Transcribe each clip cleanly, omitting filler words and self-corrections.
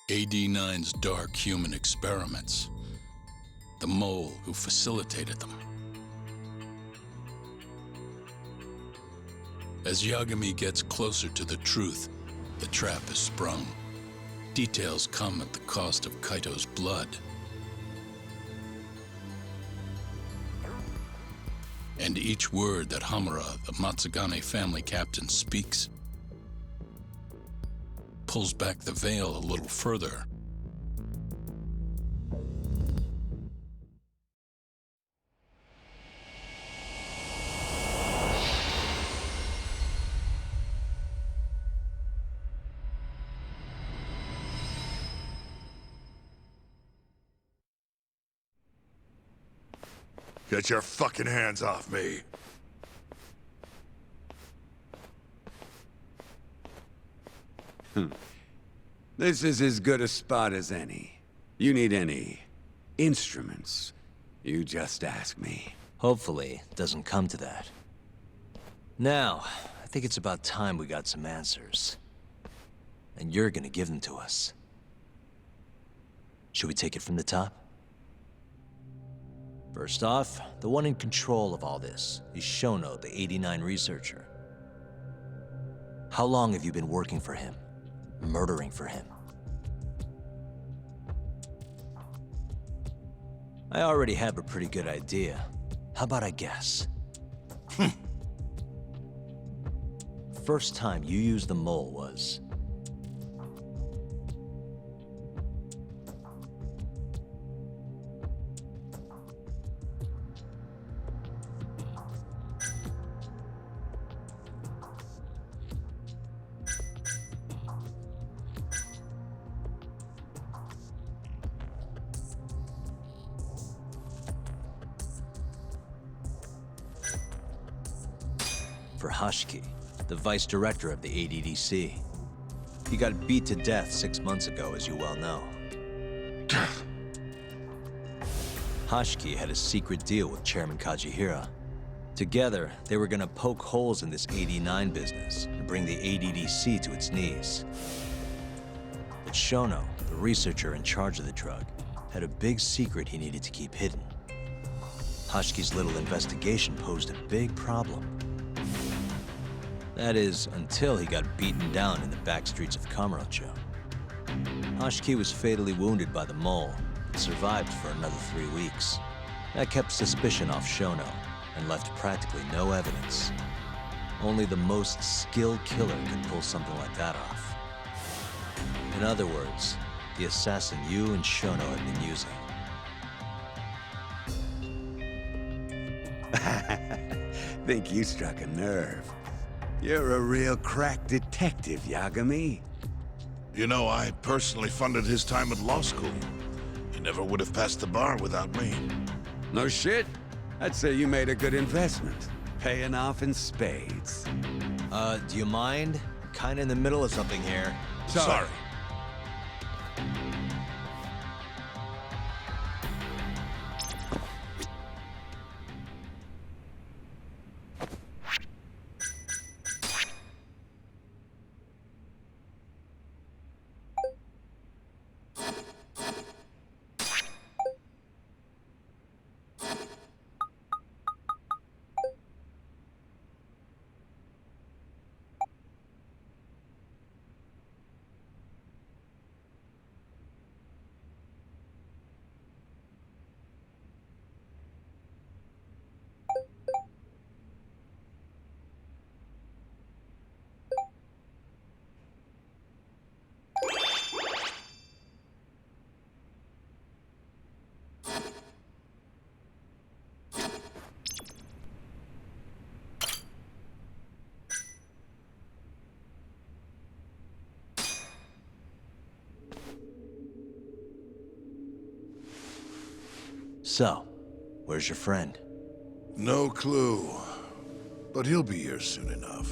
AD-9's dark human experiments. The mole who facilitated them. As Yagami gets closer to the truth, the trap is sprung. Details come at the cost of Kaito's blood. And each word that Hamura, the Matsugane family captain, speaks pulls back the veil a little further. Get your fucking hands off me! This is as good a spot as any. You need any instruments, you just ask me. Hopefully, it doesn't come to that. Now, I think it's about time we got some answers. And you're gonna give them to us. Should we take it from the top? First off, the one in control of all this is Shono, the 89 researcher. How long have you been working for him? Murdering for him? I already have a pretty good idea. How about I guess? First time you used the mole was... for Hashiki, the vice director of the ADDC. He got beat to death 6 months ago, as you well know. Hashiki had a secret deal with Chairman Kajihira. Together, they were gonna poke holes in this 89 business and bring the ADDC to its knees. But Shono, the researcher in charge of the drug, had a big secret he needed to keep hidden. Hashiki's little investigation posed a big problem. That is, until he got beaten down in the back streets of Kamurocho. Hashiki was fatally wounded by the mole, but survived for another 3 weeks. That kept suspicion off Shono, and left practically no evidence. Only the most skilled killer could pull something like that off. In other words, the assassin you and Shono had been using. Think you struck a nerve. You're a real crack detective, Yagami. You know, I personally funded his time at law school. He never would have passed the bar without me. No shit. I'd say you made a good investment. Paying off in spades. Do you mind? I'm kinda in the middle of something here. Sorry. So, where's your friend? No clue. But he'll be here soon enough.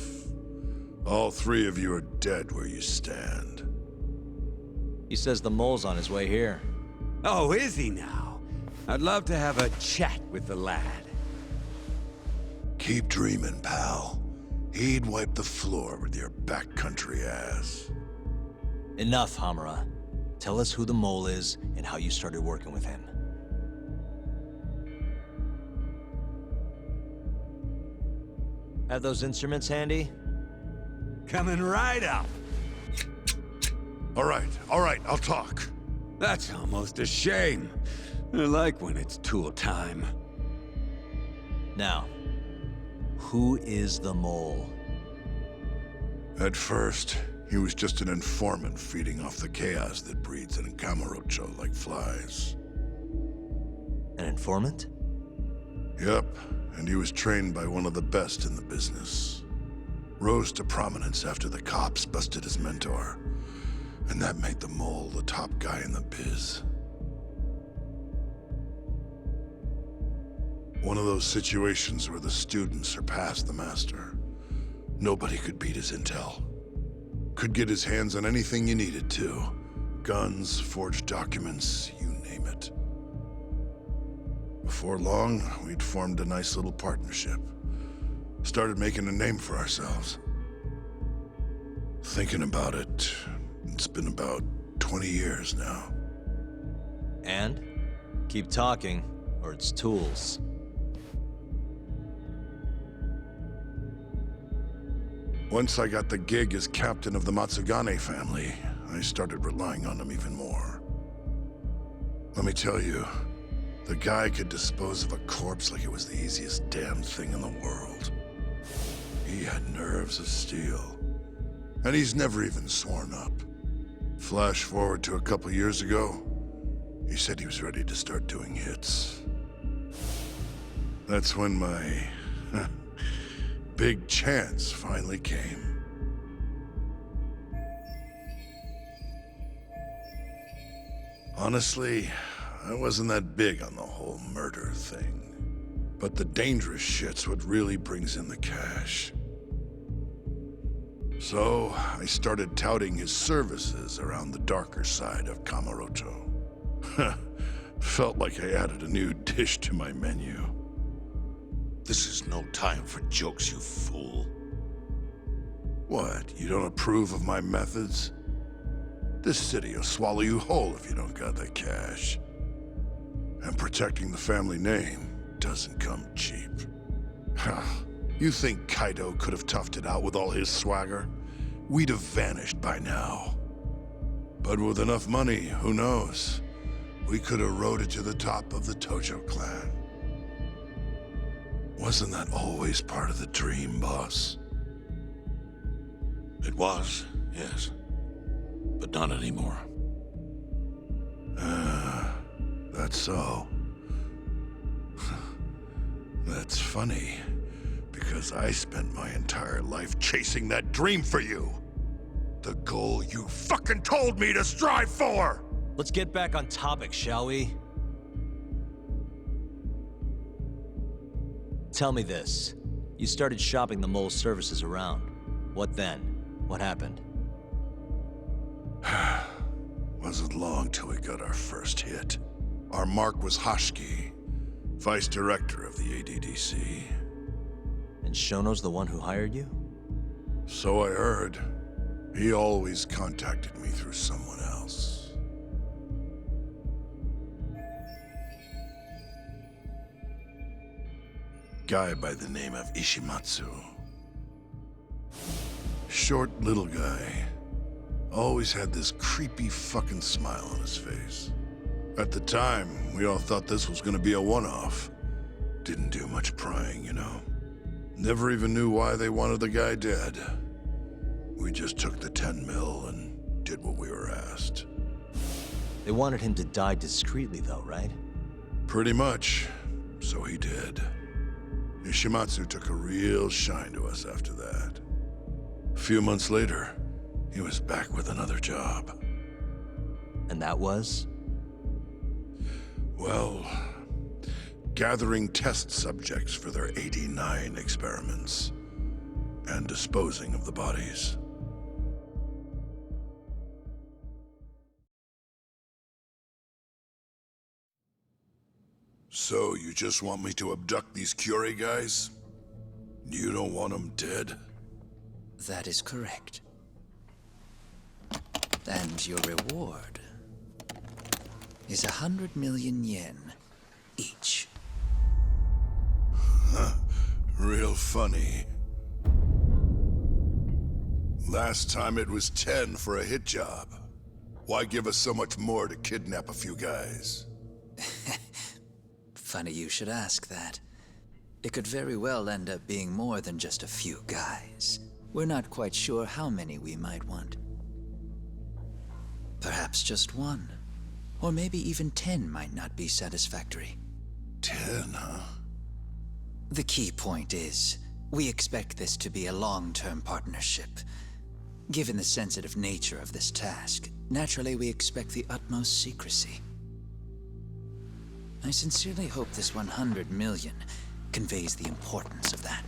All 3 of you are dead where you stand. He says the mole's on his way here. Oh, is he now? I'd love to have a chat with the lad. Keep dreaming, pal. He'd wipe the floor with your backcountry ass. Enough, Hamura. Tell us who the mole is and how you started working with him. Have those instruments handy? Coming right up. All right, I'll talk. That's almost a shame. I like when it's tool time. Now, who is the mole? At first, he was just an informant feeding off the chaos that breeds in Camarocho like flies. An informant? Yep, and he was trained by one of the best in the business. Rose to prominence after the cops busted his mentor. And that made the mole the top guy in the biz. One of those situations where the student surpassed the master. Nobody could beat his intel. Could get his hands on anything you needed to. Guns, forged documents, you name it. Before long, we'd formed a nice little partnership. Started making a name for ourselves. Thinking about it, it's been about 20 years now. And? Keep talking, or it's tools. Once I got the gig as captain of the Matsugane family, I started relying on him even more. Let me tell you, the guy could dispose of a corpse like it was the easiest damn thing in the world. He had nerves of steel. And he's never even sworn up. Flash forward to a couple years ago, he said he was ready to start doing hits. That's when my big chance finally came. Honestly, I wasn't that big on the whole murder thing. But the dangerous shit's what really brings in the cash. So, I started touting his services around the darker side of Camarocho. Felt like I added a new dish to my menu. This is no time for jokes, you fool. What, you don't approve of my methods? This city will swallow you whole if you don't got the cash. And protecting the family name doesn't come cheap. You think Kaido could have toughed it out with all his swagger? We'd have vanished by now. But with enough money, who knows? We could have rode it to the top of the Tojo clan. Wasn't that always part of the dream, boss? It was, yes. But not anymore. That's so. That's funny. Because I spent my entire life chasing that dream for you. The goal you fucking told me to strive for! Let's get back on topic, shall we? Tell me this. You started shopping the mole's services around. What then? What happened? Wasn't long till we got our first hit. Our mark was Hoshiki, vice director of the ADDC. And Shono's the one who hired you? So I heard. He always contacted me through someone else. Guy by the name of Ishimatsu. Short little guy. Always had this creepy fucking smile on his face. At the time, we all thought this was gonna be a one-off. Didn't do much prying, you know. Never even knew why they wanted the guy dead. We just took the 10 mil and did what we were asked. They wanted him to die discreetly though, right? Pretty much. So he did. Ishimatsu took a real shine to us after that. A few months later, he was back with another job. And that was? Well, gathering test subjects for their 89 experiments. And disposing of the bodies. So, you just want me to abduct these Curie guys? You don't want them dead? That is correct. And your reward is 100 million yen each. Real funny. Last time it was 10 for a hit job. Why give us so much more to kidnap a few guys? Funny you should ask that. It could very well end up being more than just a few guys. We're not quite sure how many we might want. Perhaps just one. Or maybe even 10 might not be satisfactory. 10, huh? The key point is, we expect this to be a long-term partnership. Given the sensitive nature of this task, naturally we expect the utmost secrecy. I sincerely hope this 100 million conveys the importance of that.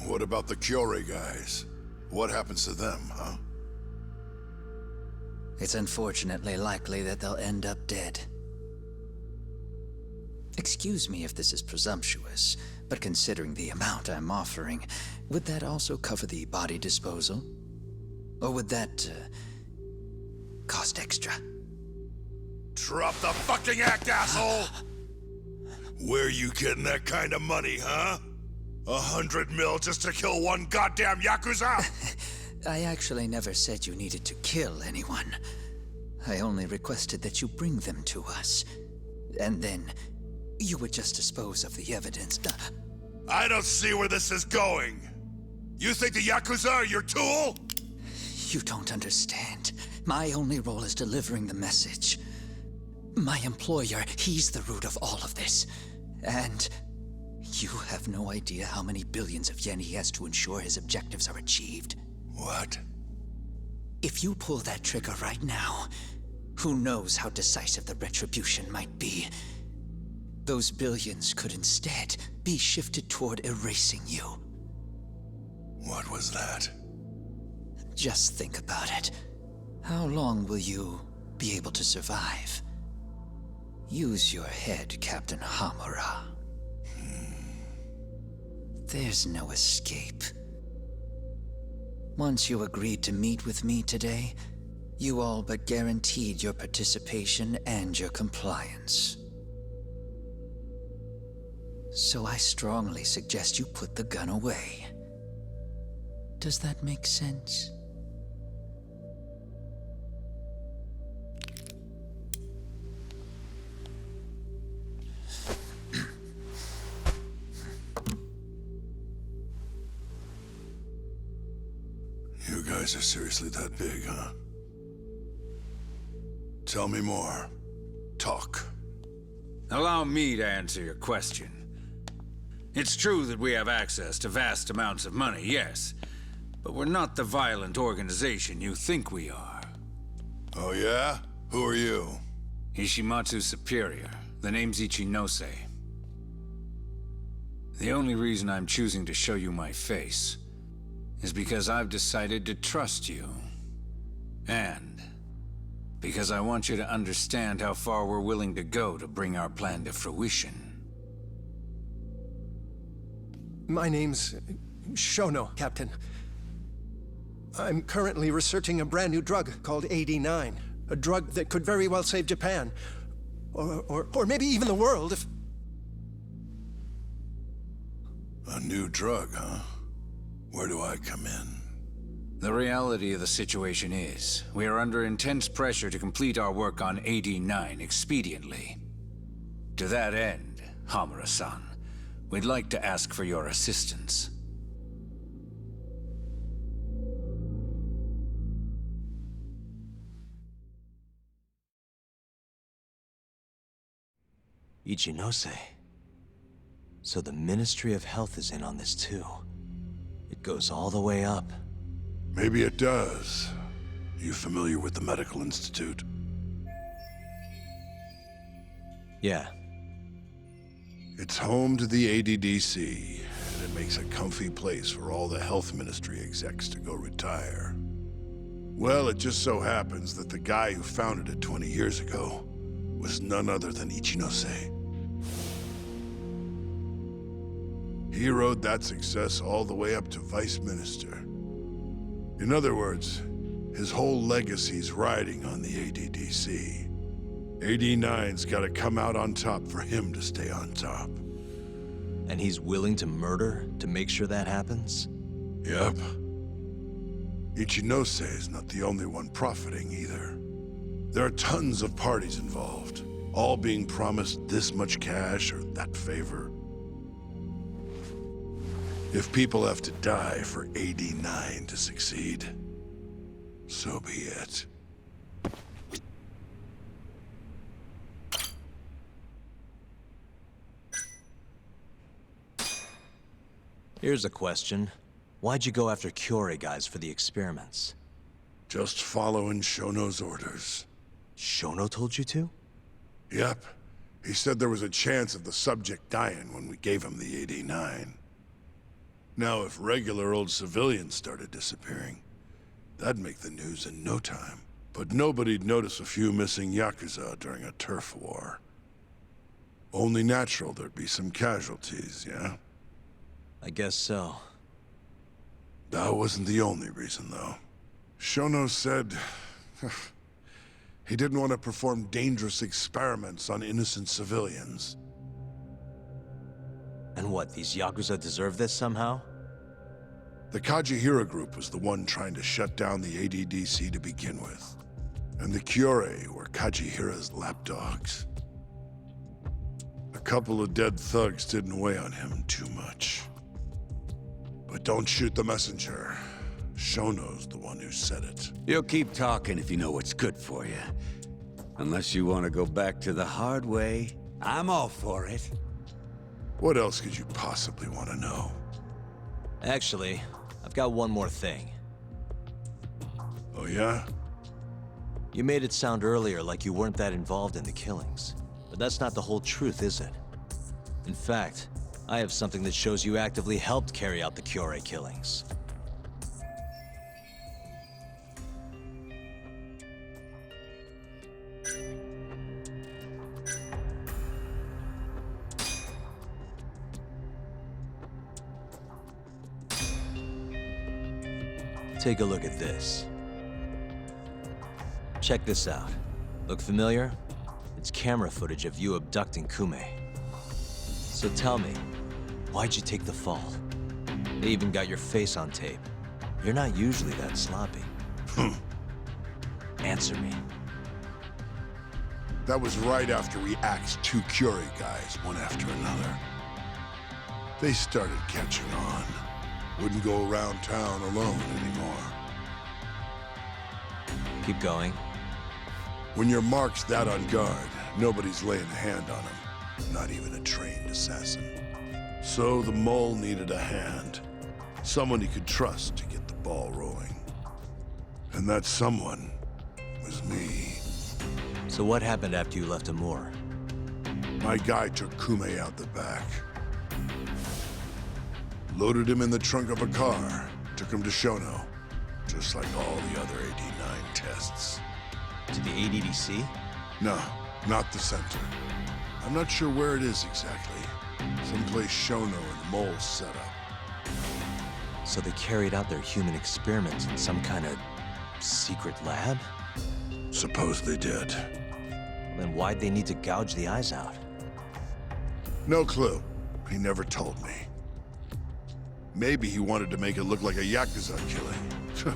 What about the Kyorei guys? What happens to them, huh? It's unfortunately likely that they'll end up dead. Excuse me if this is presumptuous, but considering the amount I'm offering, would that also cover the body disposal? Or would that, cost extra? Drop the fucking act, asshole! Where you getting that kind of money, huh? 100 mil just to kill one goddamn Yakuza? I actually never said you needed to kill anyone. I only requested that you bring them to us. And then, you would just dispose of the evidence. I don't see where this is going. You think the Yakuza are your tool? You don't understand. My only role is delivering the message. My employer, he's the root of all of this. And you have no idea how many billions of yen he has to ensure his objectives are achieved. What? If you pull that trigger right now, who knows how decisive the retribution might be. Those billions could instead be shifted toward erasing you. What was that? Just think about it. How long will you be able to survive? Use your head, Captain Hamura. There's no escape. Once you agreed to meet with me today, you all but guaranteed your participation and your compliance. So I strongly suggest you put the gun away. Does that make sense? You guys are seriously that big, huh? Tell me more. Talk. Allow me to answer your question. It's true that we have access to vast amounts of money, yes. But we're not the violent organization you think we are. Oh yeah? Who are you? Ishimatsu's superior. The name's Ichinose. The only reason I'm choosing to show you my face is because I've decided to trust you. And because I want you to understand how far we're willing to go to bring our plan to fruition. My name's Shono, Captain. I'm currently researching a brand new drug called AD9. A drug that could very well save Japan. Or maybe even the world if... A new drug, huh? Where do I come in? The reality of the situation is, we are under intense pressure to complete our work on AD9 expediently. To that end, Hamura-san, we'd like to ask for your assistance. Ichinose. So the Ministry of Health is in on this too. It goes all the way up. Maybe it does. You familiar with the Medical Institute? Yeah. It's home to the ADDC, and it makes a comfy place for all the health ministry execs to go retire. Well, it just so happens that the guy who founded it 20 years ago was none other than Ichinose. He rode that success all the way up to vice minister. In other words, His whole legacy's riding on the ADDC. 89's gotta come out on top for him to stay on top. And he's willing to murder to make sure that happens? Yep. Ichinose is not the only one profiting either. There are tons of parties involved, all being promised this much cash or that favor. If people have to die for 89 to succeed, so be it. Here's a question. Why'd you go after Kyorei guys for the experiments? Just following Shono's orders. Shono told you to? Yep. He said there was a chance of the subject dying when we gave him the 89. Now, if regular old civilians started disappearing, that'd make the news in no time. But nobody'd notice a few missing Yakuza during a turf war. Only natural there'd be some casualties, yeah? I guess so. That wasn't the only reason, though. Shono said he didn't want to perform dangerous experiments on innocent civilians. And what, these Yakuza deserve this somehow? The Kajihira group was the one trying to shut down the ADDC to begin with. And the Kyorei were Kajihira's lapdogs. A couple of dead thugs didn't weigh on him too much. But don't shoot the messenger. Shono's the one who said it. You'll keep talking if you know what's good for you. Unless you want to go back to the hard way, I'm all for it. What else could you possibly want to know? Actually, I've got one more thing. Oh yeah? You made it sound earlier like you weren't that involved in the killings. But that's not the whole truth, is it? In fact, I have something that shows you actively helped carry out the Kyorei killings. Take a look at this. Check this out. Look familiar? It's camera footage of you abducting Kume. So tell me, why'd you take the fall? They even got your face on tape. You're not usually that sloppy. Answer me. That was right after we axed two Kyorei guys, one after another. They started catching on. Wouldn't go around town alone anymore. Keep going. When your mark's that on guard, nobody's laying a hand on him. Not even a trained assassin. So the mole needed a hand. Someone he could trust to get the ball rolling. And that someone was me. So what happened after you left Amur? My guy took Kume out the back. Loaded him in the trunk of a car. Took him to Shono. Just like all the other 89 tests. To the ADDC? No, not the center. I'm not sure where it is exactly. Someplace Shono and Mole set up. So they carried out their human experiments in some kind of secret lab? Suppose they did. Then why'd they need to gouge the eyes out? No clue. He never told me. Maybe he wanted to make it look like a Yakuza killing.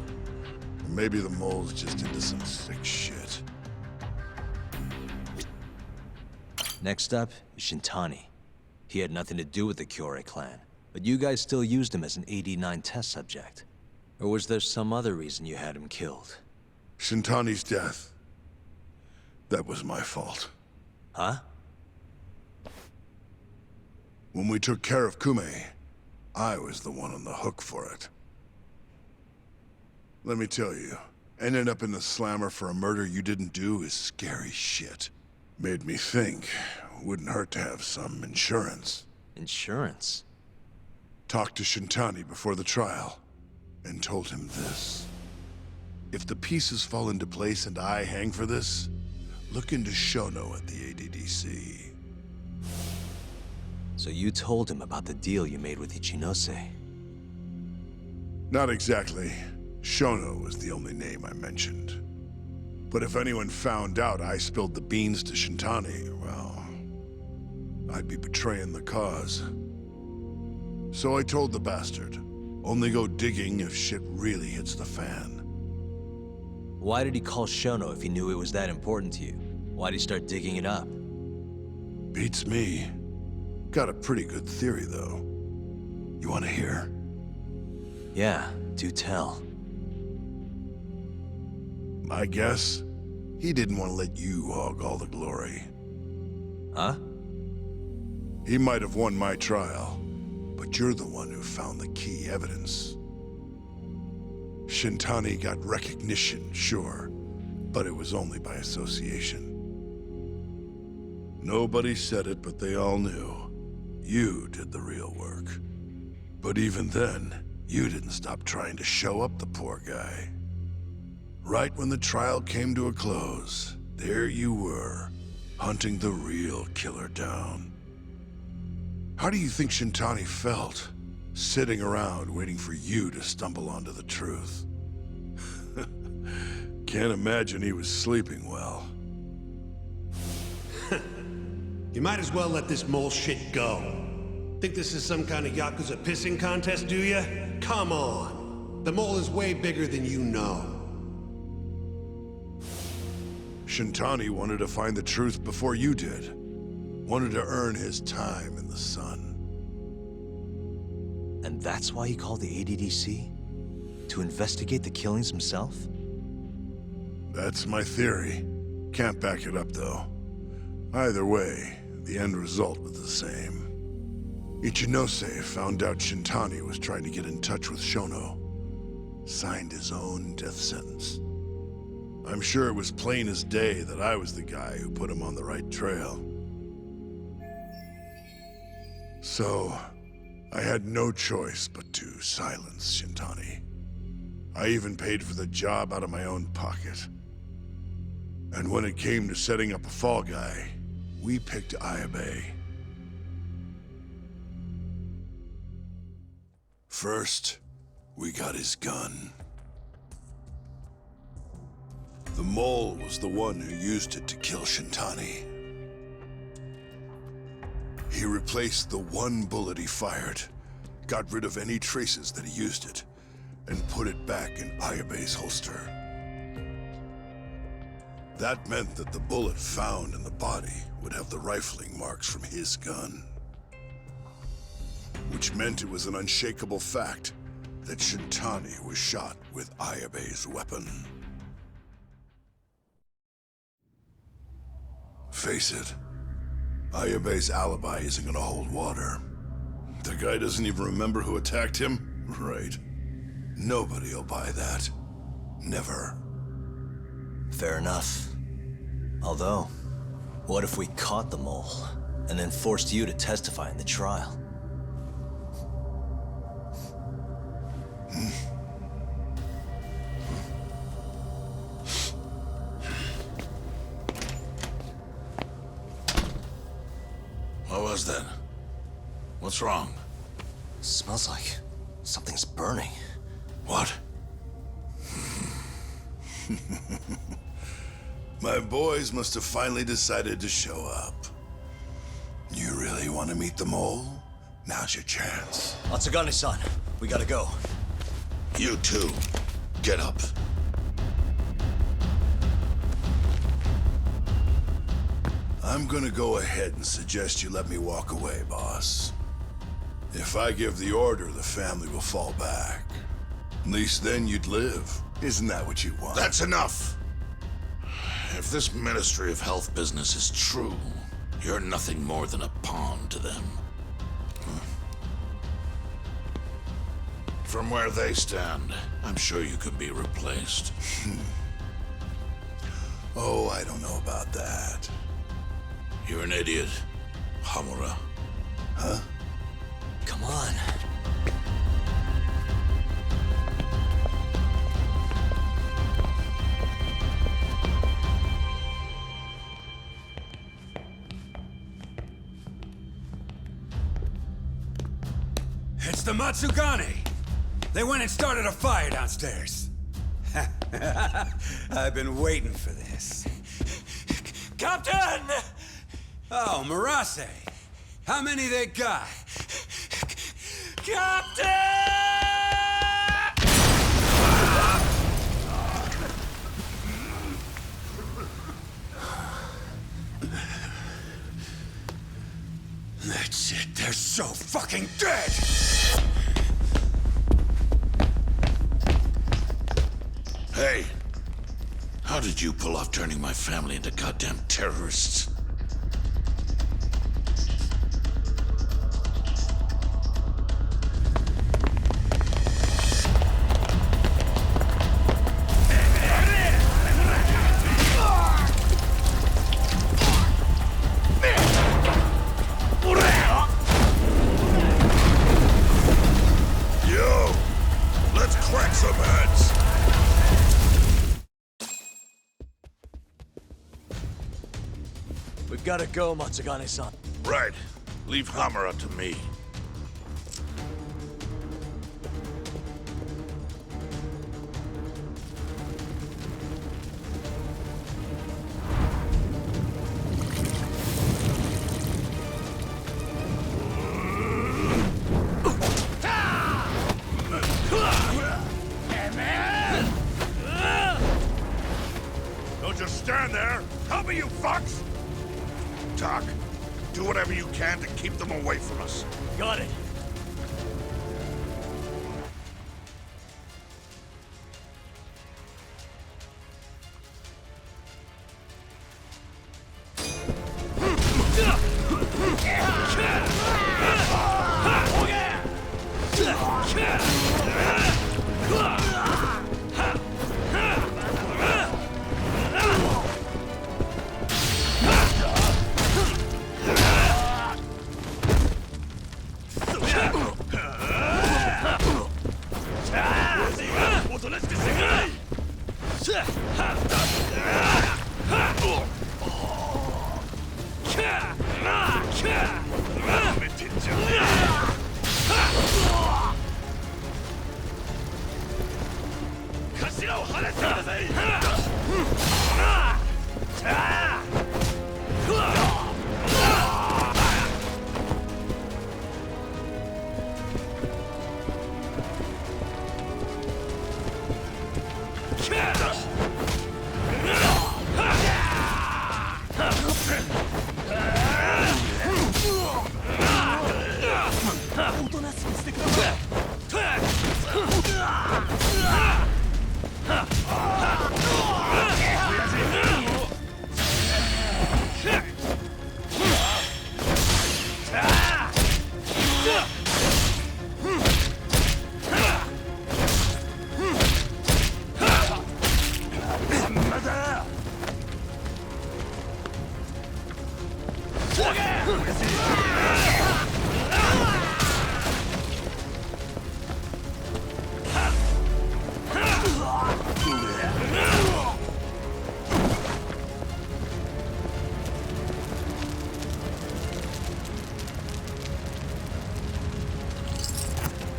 Or maybe the mole's just into some sick shit. Next up is Shintani. He had nothing to do with the Kyorei clan, but you guys still used him as an 89 test subject. Or was there some other reason you had him killed? Shintani's death. That was my fault. Huh? When we took care of Kume, I was the one on the hook for it. Let me tell you, ending up in the slammer for a murder you didn't do is scary shit. Made me think, wouldn't hurt to have some insurance. Insurance? Talked to Shintani before the trial, and told him this. If the pieces fall into place and I hang for this, look into Shono at the ADDC. So you told him about the deal you made with Ichinose? Not exactly. Shono was the only name I mentioned. But if anyone found out I spilled the beans to Shintani, well, I'd be betraying the cause. So I told the bastard, only go digging if shit really hits the fan. Why did he call Shono if he knew it was that important to you? Why'd he start digging it up? Beats me. Got a pretty good theory, though. You want to hear? Yeah, do tell. My guess? He didn't want to let you hog all the glory. Huh? He might have won my trial, but you're the one who found the key evidence. Shintani got recognition, sure, but it was only by association. Nobody said it, but they all knew. You did the real work. But even then, you didn't stop trying to show up the poor guy. Right when the trial came to a close, there you were, hunting the real killer down. How do you think Shintani felt, sitting around waiting for you to stumble onto the truth? Can't imagine he was sleeping well. You might as well let this mole shit go. Think this is some kind of Yakuza pissing contest, do ya? Come on. The mole is way bigger than you know. Shintani wanted to find the truth before you did. Wanted to earn his time in the sun. And that's why he called the ADDC? To investigate the killings himself? That's my theory. Can't back it up, though. Either way, the end result was the same. Ichinose found out Shintani was trying to get in touch with Shono. Signed his own death sentence. I'm sure it was plain as day that I was the guy who put him on the right trail. So, I had no choice but to silence Shintani. I even paid for the job out of my own pocket. And when it came to setting up a fall guy, we picked Ayabe. First, we got his gun. The mole was the one who used it to kill Shintani. He replaced the one bullet he fired, got rid of any traces that he used it, and put it back in Ayabe's holster. That meant that the bullet found in the body would have the rifling marks from his gun. Which meant it was an unshakable fact that Shintani was shot with Ayabe's weapon. Face it, Ayabe's alibi isn't gonna hold water. The guy doesn't even remember who attacked him? Right. Nobody'll buy that. Never. Fair enough. Although, what if we caught the mole, and then forced you to testify in the trial? What was that? What's wrong? Smells like something's burning. What? My boys must have finally decided to show up. You really want to meet the mole? Now's your chance. Atsugane-san, we gotta go. You too. Get up. I'm gonna go ahead and suggest you let me walk away, boss. If I give the order, the family will fall back. At least then you'd live. Isn't that what you want? That's enough! If this Ministry of Health business is true, you're nothing more than a pawn to them. From where they stand, I'm sure you can be replaced. Oh, I don't know about that. You're an idiot, Hamura. Huh? Come on. It's the Matsugane! They went and started a fire downstairs. I've been waiting for this. Captain! Oh, Marase. How many they got? Captain! That's it. They're so fucking dead! Hey, how did you pull off turning my family into goddamn terrorists? Yo, let's crack some heads. We've gotta go, Matsugane-san. Right. Leave Hamura to me. Don't just stand there. Help me, you fucks! Doc, do whatever you can to keep them away from us. Got it.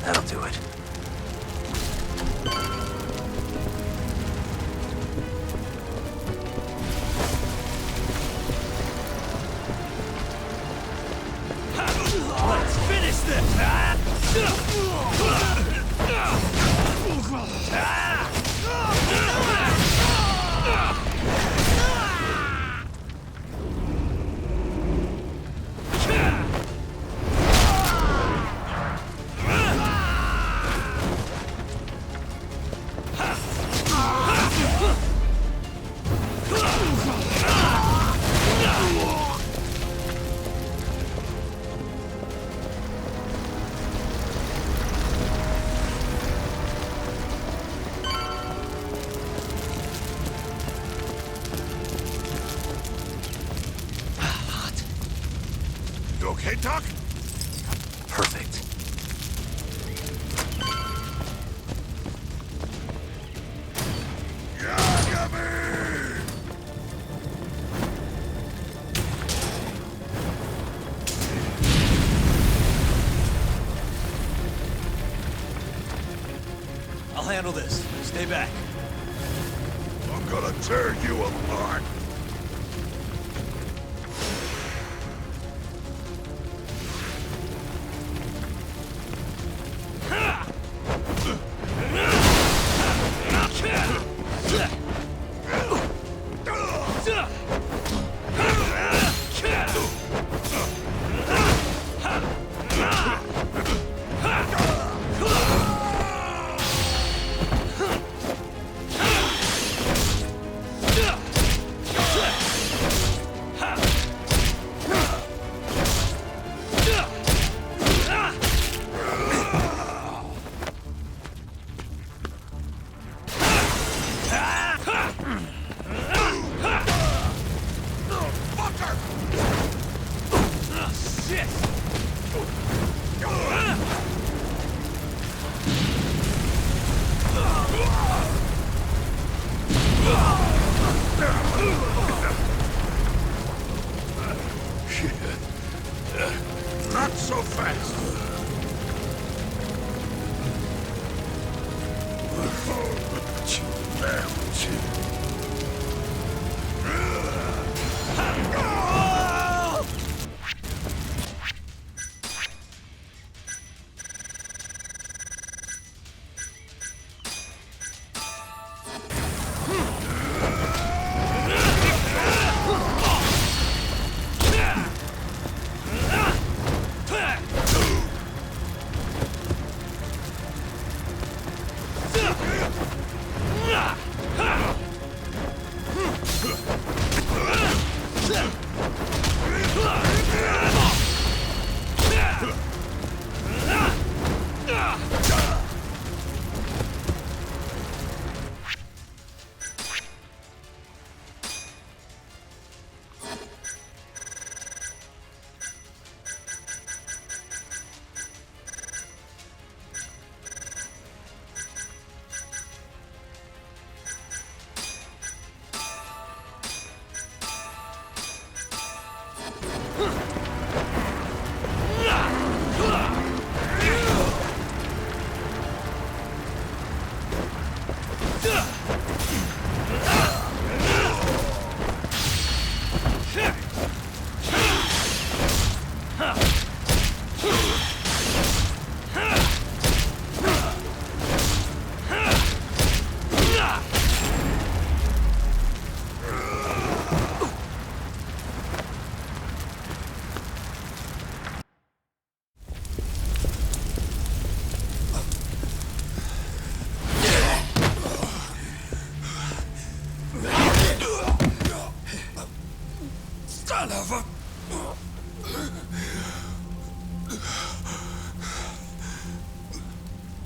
That'll do it. Let's finish this! You okay, Doc? Perfect. I'll handle this. Stay back. gonna tear you apart! Not so fast!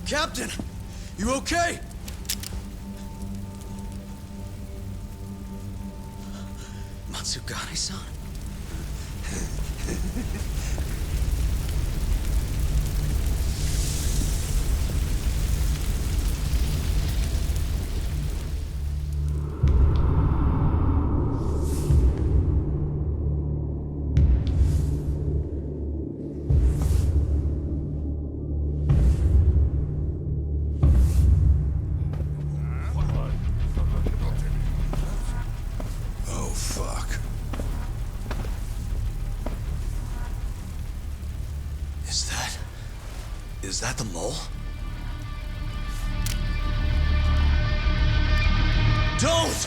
Captain! You okay? Matsugane-san? Is that the mole? Don't!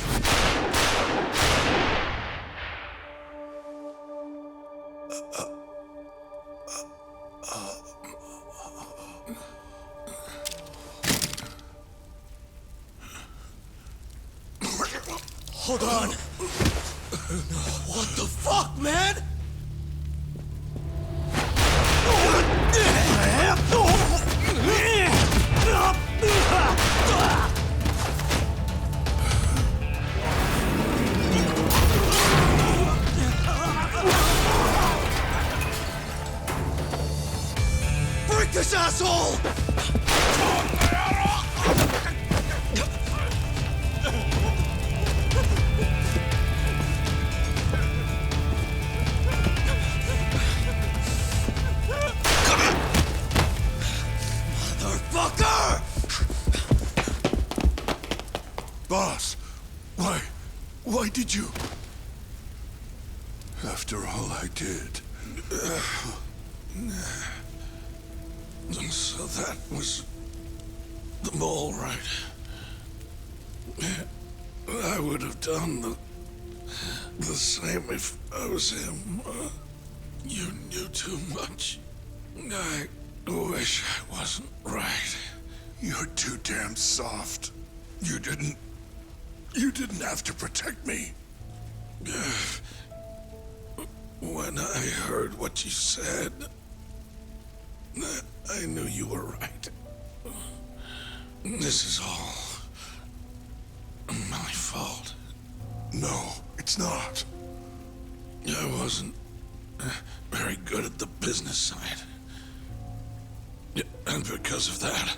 Hold on! What the fuck, man? Break this asshole! Boss, what? did you? After all I did. So that was the mole, right? I would have done the same if I was him. You knew too much. I wish I wasn't right. You're too damn soft. You didn't have to protect me. When I heard what you said, I knew you were right. This is all my fault. No, it's not. I wasn't very good at the business side. And because of that,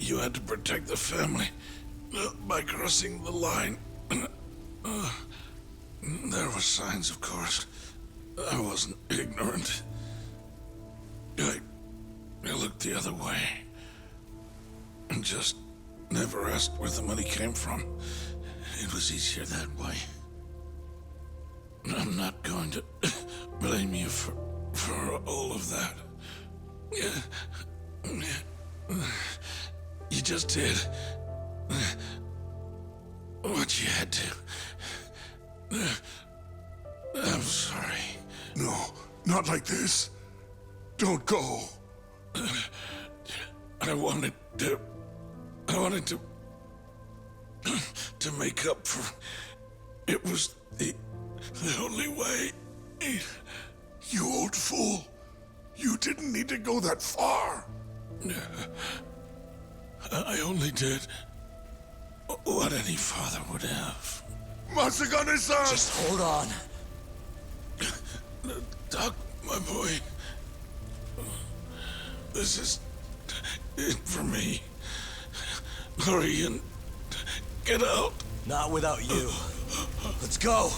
you had to protect the family by crossing the line. There were signs, of course. I wasn't ignorant. I looked the other way and just never asked where the money came from. It was easier that way. I'm not going to blame you for all of that. You just did what you had to. I'm sorry. No, not like this. Don't go. I wanted to make up for. It was the only way. You old fool. You didn't need to go that far. I only did what any father would have. Masagane-san! Just hold on. Doc, my boy. This is it for me. Hurry and get out. Not without you. Let's go.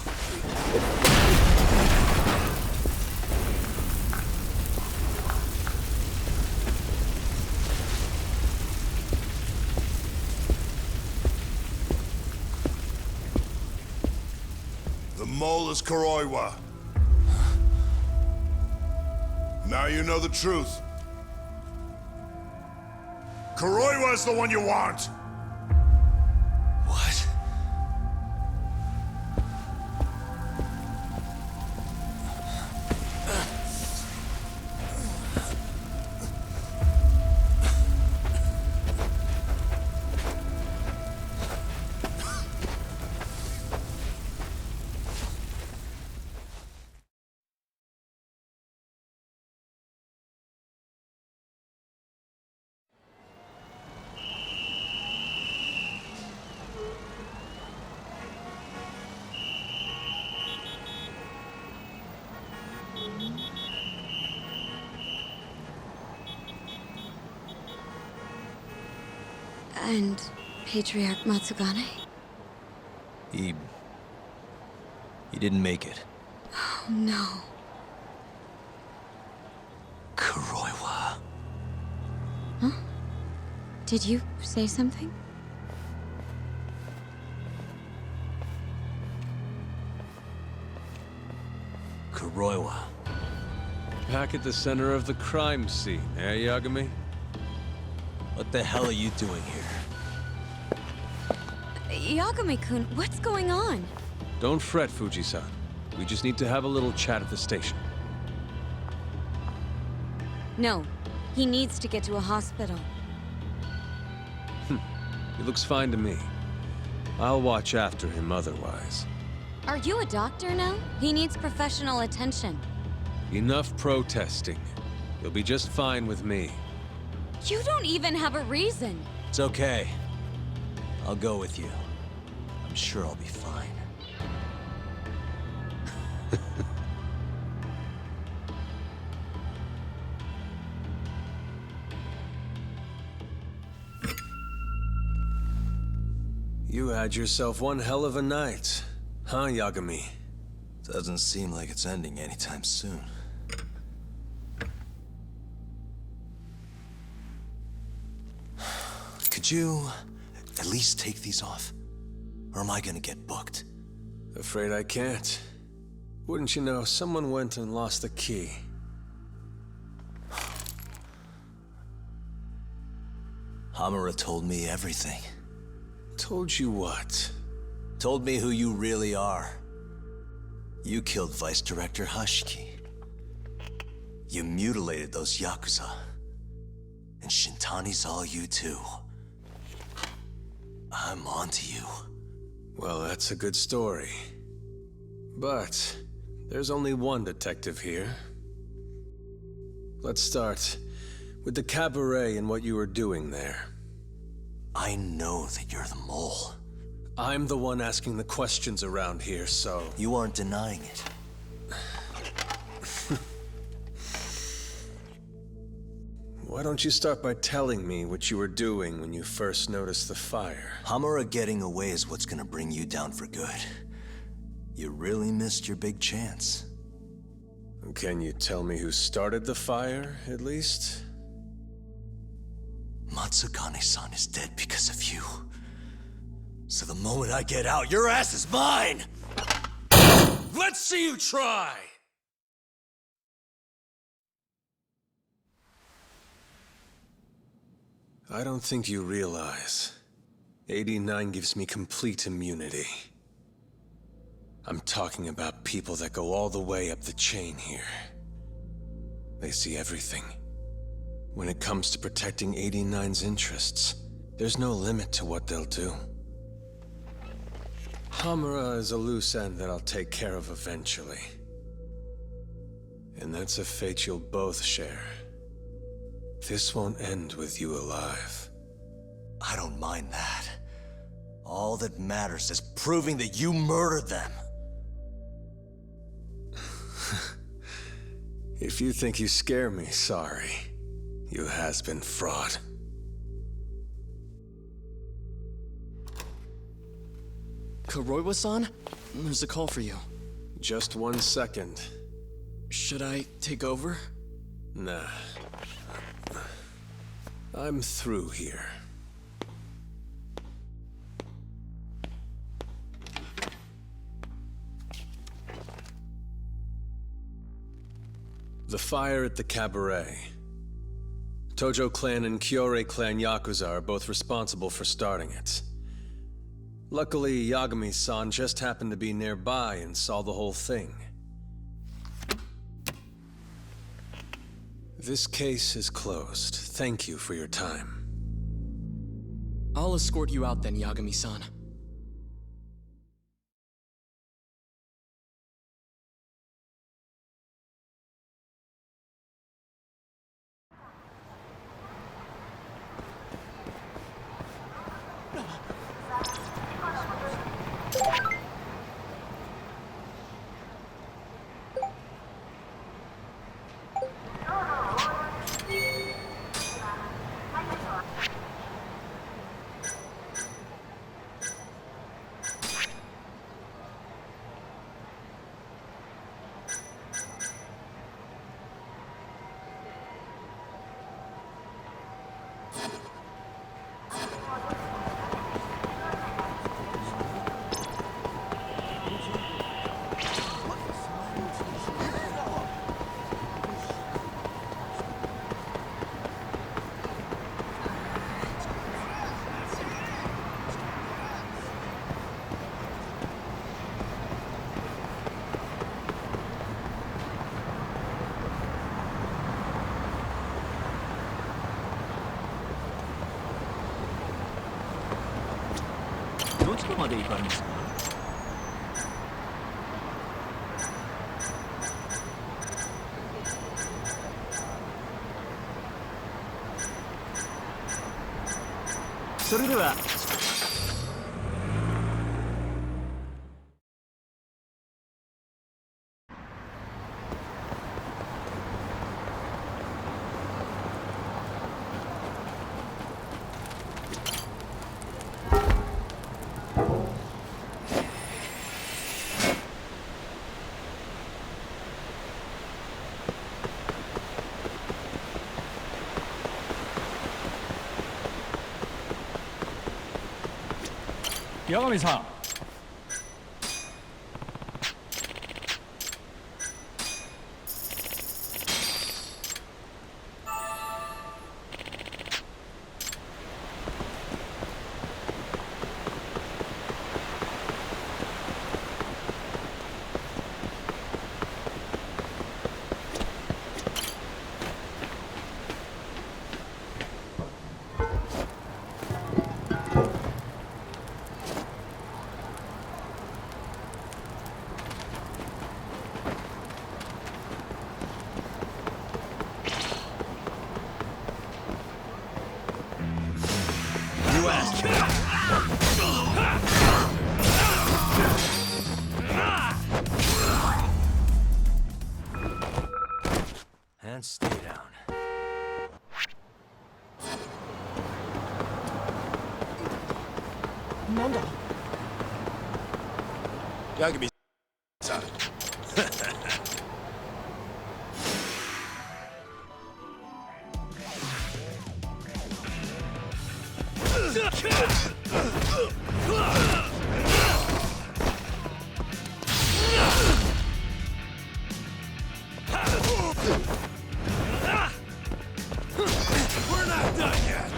The mole is Kuroiwa. Now you know the truth. Kuroiwa is the one you want! What? And Patriarch Matsugane? He didn't make it. Oh, no. Kuroiwa. Huh? Did you say something? Kuroiwa. Back at the center of the crime scene, eh, Yagami? What the hell are you doing here? Yagami-kun, what's going on? Don't fret, Fuji-san. We just need to have a little chat at the station. No, he needs to get to a hospital. He looks fine to me. I'll watch after him otherwise. Are you a doctor now? He needs professional attention. Enough protesting. You'll be just fine with me. You don't even have a reason. It's okay. I'll go with you. I'm sure I'll be fine. You had yourself one hell of a night, huh, Yagami? Doesn't seem like it's ending anytime soon. Could you at least take these off? Or am I gonna get booked? Afraid I can't. Wouldn't you know, someone went and lost the key. Hamura told me everything. Told you what? Told me who you really are. You killed Vice Director Hashiki. You mutilated those Yakuza. And Shintani's all you too. I'm onto you. Well, that's a good story. But there's only one detective here. Let's start with the cabaret and what you were doing there. I know that you're the mole. I'm the one asking the questions around here, so... You aren't denying it. Why don't you start by telling me what you were doing when you first noticed the fire? Hamura getting away is what's gonna bring you down for good. You really missed your big chance. Can you tell me who started the fire, at least? Matsukane-san is dead because of you. So the moment I get out, your ass is mine! Let's see you try! I don't think you realize. 89 gives me complete immunity. I'm talking about people that go all the way up the chain here. They see everything. When it comes to protecting 89's interests, there's no limit to what they'll do. Hamura is a loose end that I'll take care of eventually. And that's a fate you'll both share. This won't end with you alive. I don't mind that. All that matters is proving that you murdered them. If you think you scare me, sorry. You has-been fraud. Kuroiwa-san? There's a call for you. Just 1 second. Should I take over? Nah. I'm through here. The fire at the cabaret. Tojo clan and Kyorei clan Yakuza are both responsible for starting it. Luckily, Yagami-san just happened to be nearby and saw the whole thing. This case is closed. Thank you for your time. I'll escort you out then, Yagami-san. And stay down. Yagami san. We're not done yet!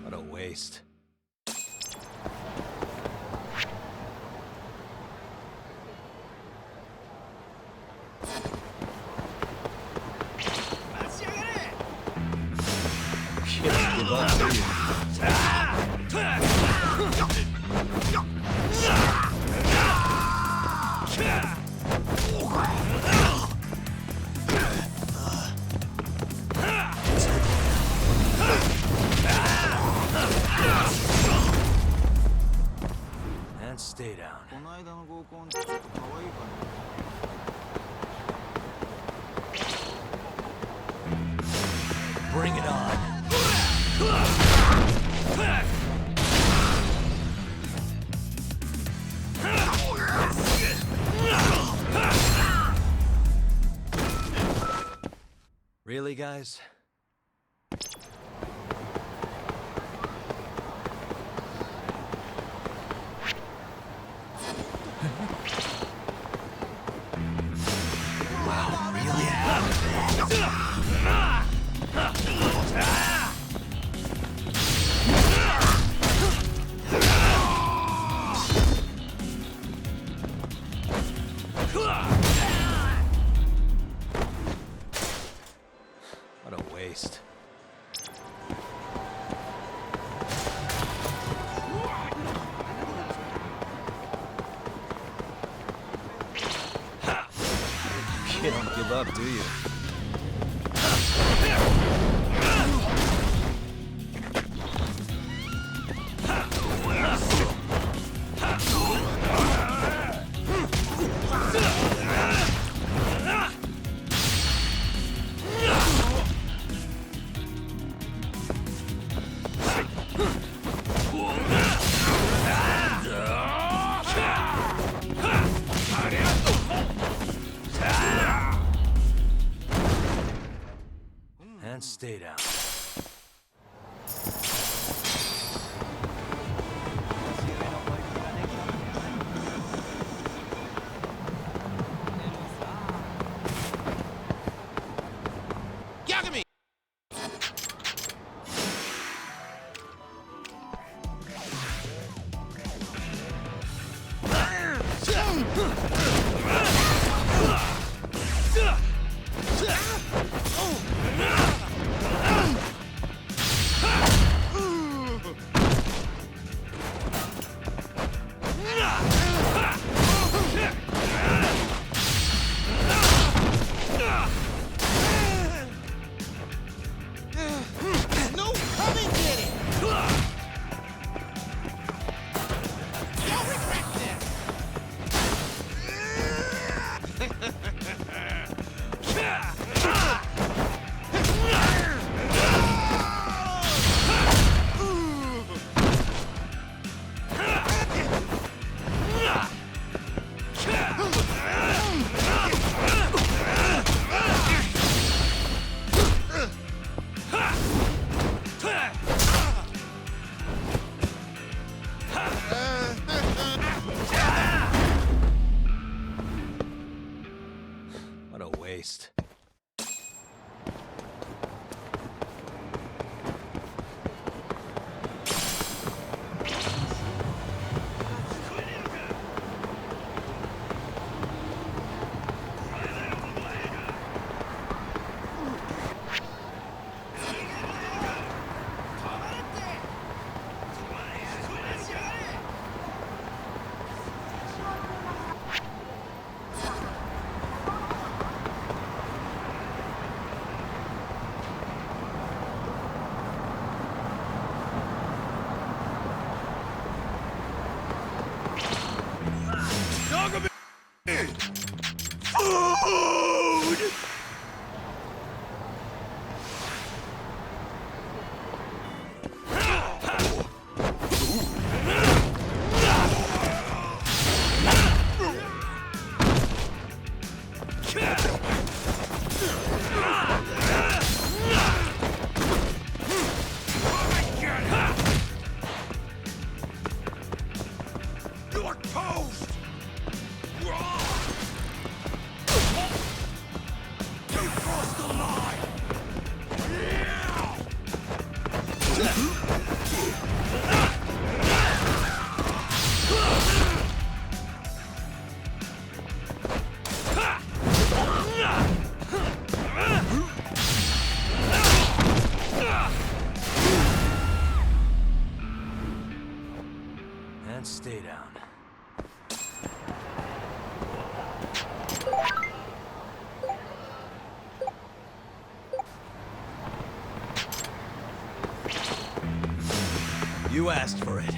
What a waste. Give up, do you? And stay down. Bring it on. Really, guys? Wow, really? What a waste. You don't give up, do you? And stay down. Yagami! waste. And stay down. You asked for it.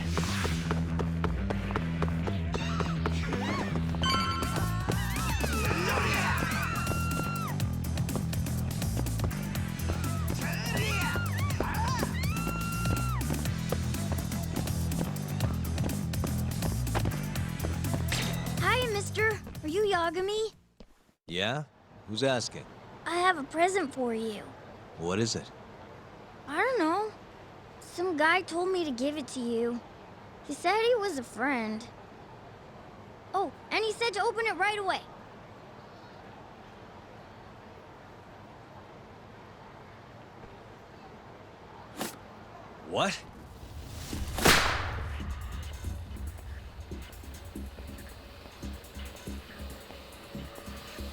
Hi, mister. Are you Yagami? Yeah? Who's asking? I have a present for you. What is it? I don't know. Some guy told me to give it to you. He said he was a friend. Oh, and he said to open it right away. What?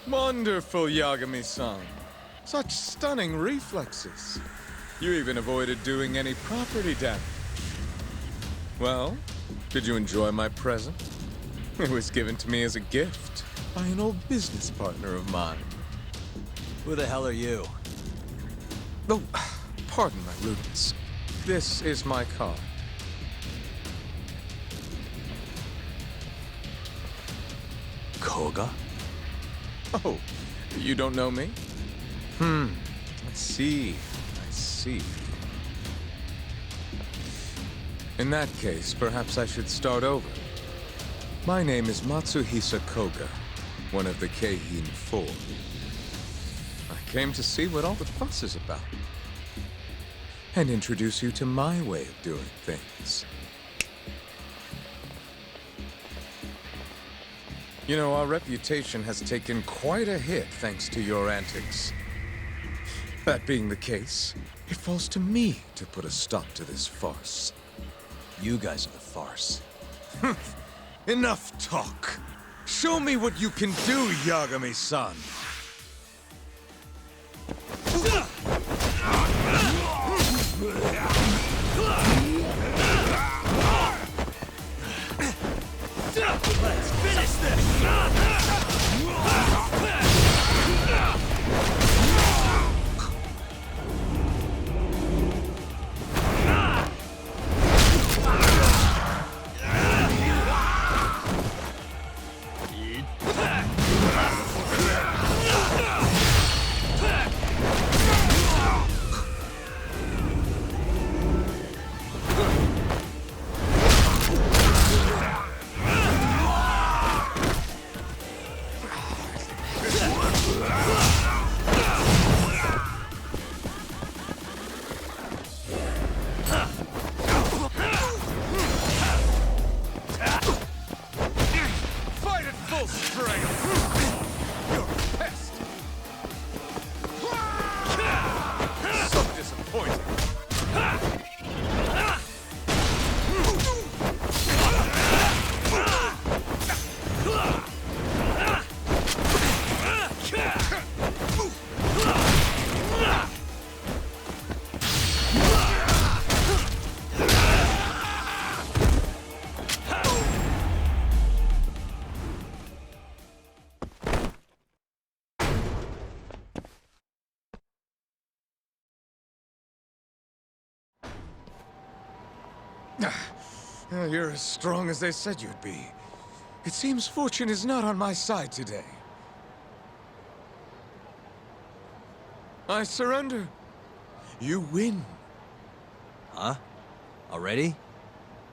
Wonderful, Yagami-san. Such stunning reflexes. You even avoided doing any property damage. Well, did you enjoy my present? It was given to me as a gift by an old business partner of mine. Who the hell are you? Oh, pardon my rudeness. This is my card. Koga? Oh, you don't know me? I see. I see. In that case, perhaps I should start over. My name is Matsuhisa Koga, one of the Keihin Four. I came to see what all the fuss is about, and introduce you to my way of doing things. You know, our reputation has taken quite a hit thanks to your antics. That being the case, it falls to me to put a stop to this farce. You guys are the farce. Enough talk. Show me what you can do, Yagami-san. Let's finish this! You're as strong as they said you'd be. It seems fortune is not on my side today. I surrender. You win. Huh? Already?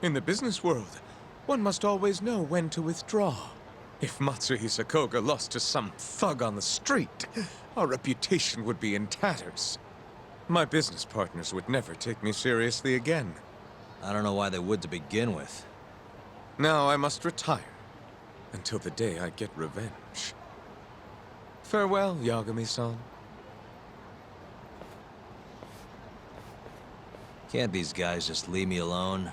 In the business world, one must always know when to withdraw. If Matsuhisa Koga lost to some thug on the street, our reputation would be in tatters. My business partners would never take me seriously again. I don't know why they would to begin with. Now I must retire, until the day I get revenge. Farewell, Yagami-san. Can't these guys just leave me alone?